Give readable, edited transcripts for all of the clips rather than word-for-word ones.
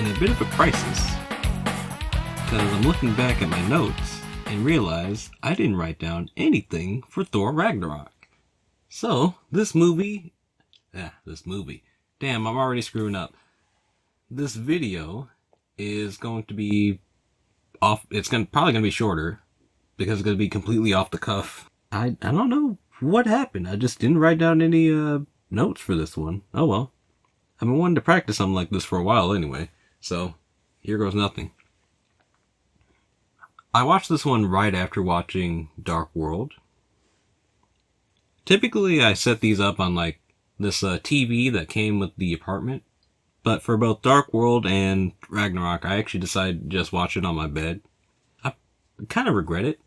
in a bit of a crisis because I'm looking back at my notes and realize I didn't write down anything for Thor Ragnarok. So, this movie, damn, I'm already screwing up. This video is going to be off, probably going to be shorter because it's going to be completely off the cuff. I don't know what happened. I just didn't write down any notes for this one. Oh well. I've been wanting to practice something like this for a while anyway, so here goes nothing. I watched this one right after watching Dark World. Typically I set these up on like this TV that came with the apartment, but for both Dark World and Ragnarok I actually decided to just watch it on my bed. I kind of regret it.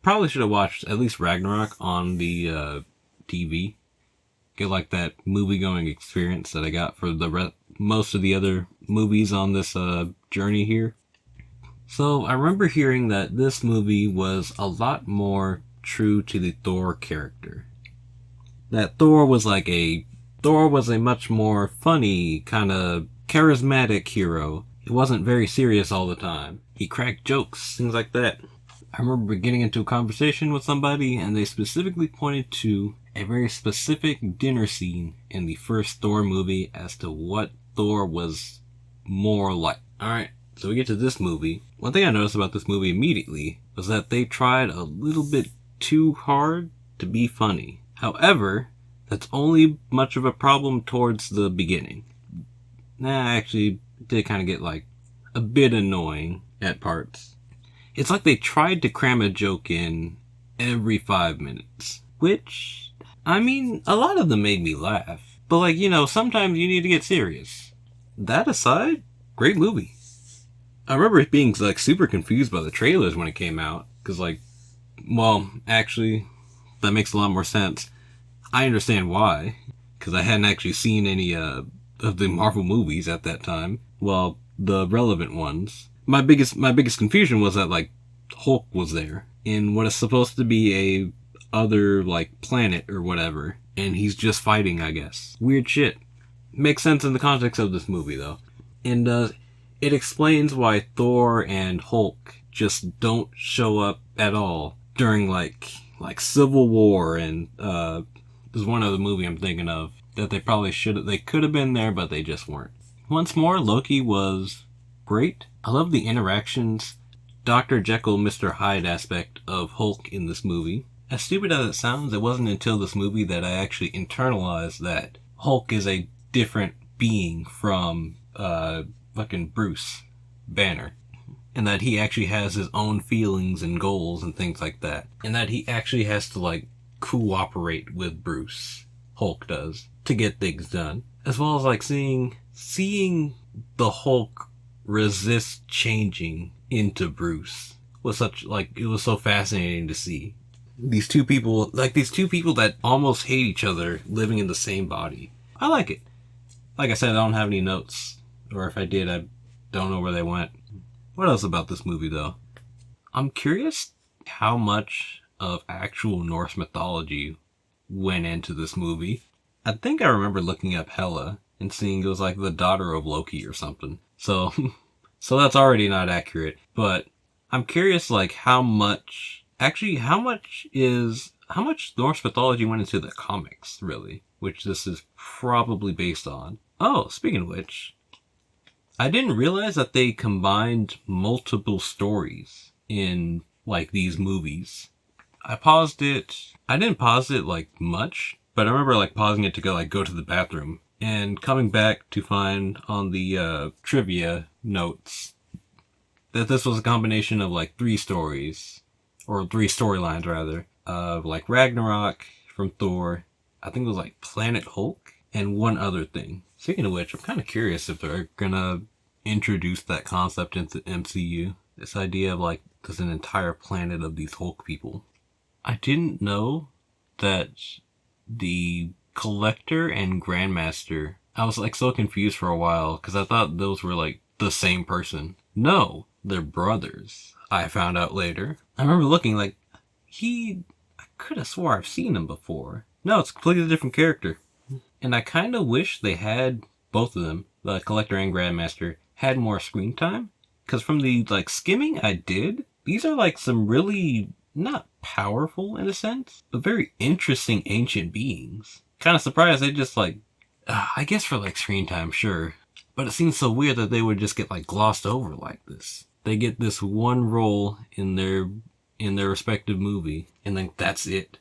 Probably should have watched at least Ragnarok on the TV. Get like that movie-going experience that I got for most of the other movies on this journey here. So I remember hearing that this movie was a lot more true to the Thor character. That Thor was a much more funny, kind of charismatic hero. He wasn't very serious all the time. He cracked jokes, things like that. I remember getting into a conversation with somebody and they specifically pointed to a very specific dinner scene in the first Thor movie as to what Thor was more like. Alright, so we get to this movie. One thing I noticed about this movie immediately was that they tried a little bit too hard to be funny. However, that's only much of a problem towards the beginning. Actually, it did kind of get like a bit annoying at parts. It's like they tried to cram a joke in every 5 minutes. Which, I mean, a lot of them made me laugh. But like, sometimes you need to get serious. That aside, great movie. I remember being like super confused by the trailers when it came out. Cause actually, that makes a lot more sense. I understand why. Cause I hadn't actually seen any of the Marvel movies at that time. Well, the relevant ones. My biggest confusion was that like Hulk was there in what is supposed to be a other like planet or whatever, and he's just fighting, I guess. Weird shit. Makes sense in the context of this movie though. And it explains why Thor and Hulk just don't show up at all during like Civil War and there's one other movie I'm thinking of that they could have been there but they just weren't. Once more, Loki was great. I love the interactions, Dr. Jekyll, Mr. Hyde aspect of Hulk in this movie. As stupid as it sounds, it wasn't until this movie that I actually internalized that Hulk is a different being from fucking Bruce Banner. And that he actually has his own feelings and goals and things like that. And that he actually has to like cooperate with Bruce. Hulk does. To get things done. As well as like seeing the Hulk resist changing into Bruce was it was so fascinating to see. These two people that almost hate each other living in the same body. I like it. Like I said, I don't have any notes. Or if I did, I don't know where they went. What else about this movie though? I'm curious how much of actual Norse mythology went into this movie. I think I remember looking up Hela and seeing it was like the daughter of Loki or something. So that's already not accurate. But I'm curious like how much Norse mythology went into the comics, really, which this is probably based on. Oh, speaking of which, I didn't realize that they combined multiple stories in like these movies. I paused it. I didn't pause it like much, but I remember like pausing it to go to the bathroom and coming back to find on the trivia notes that this was a combination of like three stories, or three storylines rather, of like Ragnarok from Thor. I think it was like Planet Hulk and one other thing. Speaking of which, I'm kind of curious if they're gonna introduce that concept into MCU. This idea of like there's an entire planet of these Hulk people. I didn't know that the Collector and Grandmaster, I was like so confused for a while because I thought those were like the same person. No, they're brothers. I found out later. I remember looking like I could have swore I've seen him before. No, it's a completely different character. And I kind of wish they had both of them the Collector and Grandmaster, had more screen time. Because from the like skimming I did, these are like some really not powerful in a sense, but very interesting ancient beings. Kind of surprised they just like, I guess for like screen time, sure. But it seems so weird that they would just get like glossed over like this. They get this one role in their respective movie, and then that's it.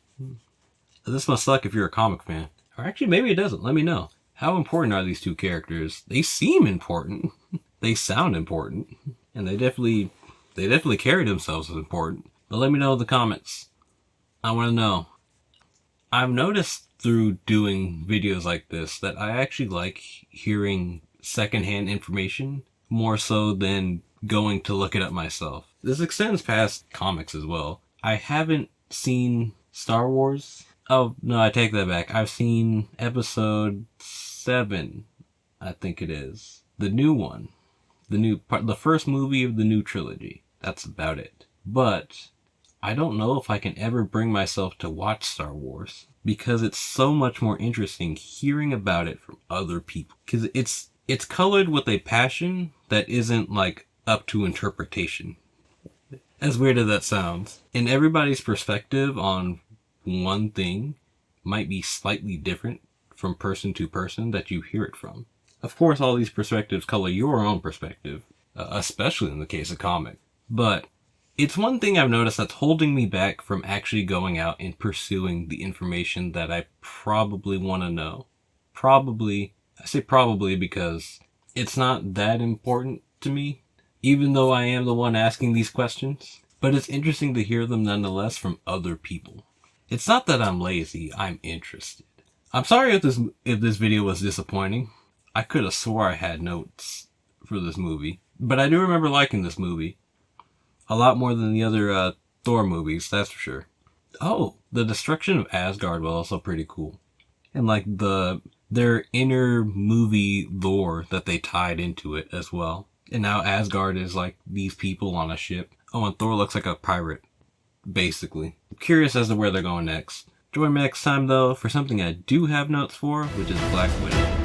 This must suck if you're a comic fan. Or actually, maybe it doesn't. Let me know. How important are these two characters? They seem important. They sound important. And they definitely carry themselves as important. But let me know in the comments. I want to know. I've noticed through doing videos like this that I actually like hearing secondhand information more so than going to look it up myself. This extends past comics as well. I haven't seen Star Wars. Oh, no, I take that back. I've seen episode 7, I think it is. The new one. The first movie of the new trilogy. That's about it. But I don't know if I can ever bring myself to watch Star Wars because it's so much more interesting hearing about it from other people. Because it's colored with a passion that isn't like up to interpretation. As weird as that sounds. And everybody's perspective on one thing might be slightly different from person to person that you hear it from. Of course, all these perspectives color your own perspective, especially in the case of comic. But it's one thing I've noticed that's holding me back from actually going out and pursuing the information that I probably want to know. I say probably because it's not that important to me, even though I am the one asking these questions. But it's interesting to hear them nonetheless from other people. It's not that I'm lazy, I'm interested. I'm sorry if this video was disappointing. I could have swore I had notes for this movie. But I do remember liking this movie. A lot more than the other Thor movies, that's for sure. Oh, the destruction of Asgard was also pretty cool. And like their inner movie lore that they tied into it as well. And now Asgard is like these people on a ship. Oh, and Thor looks like a pirate, basically. I'm curious as to where they're going next. Join me next time though for something I do have notes for, which is Black Widow.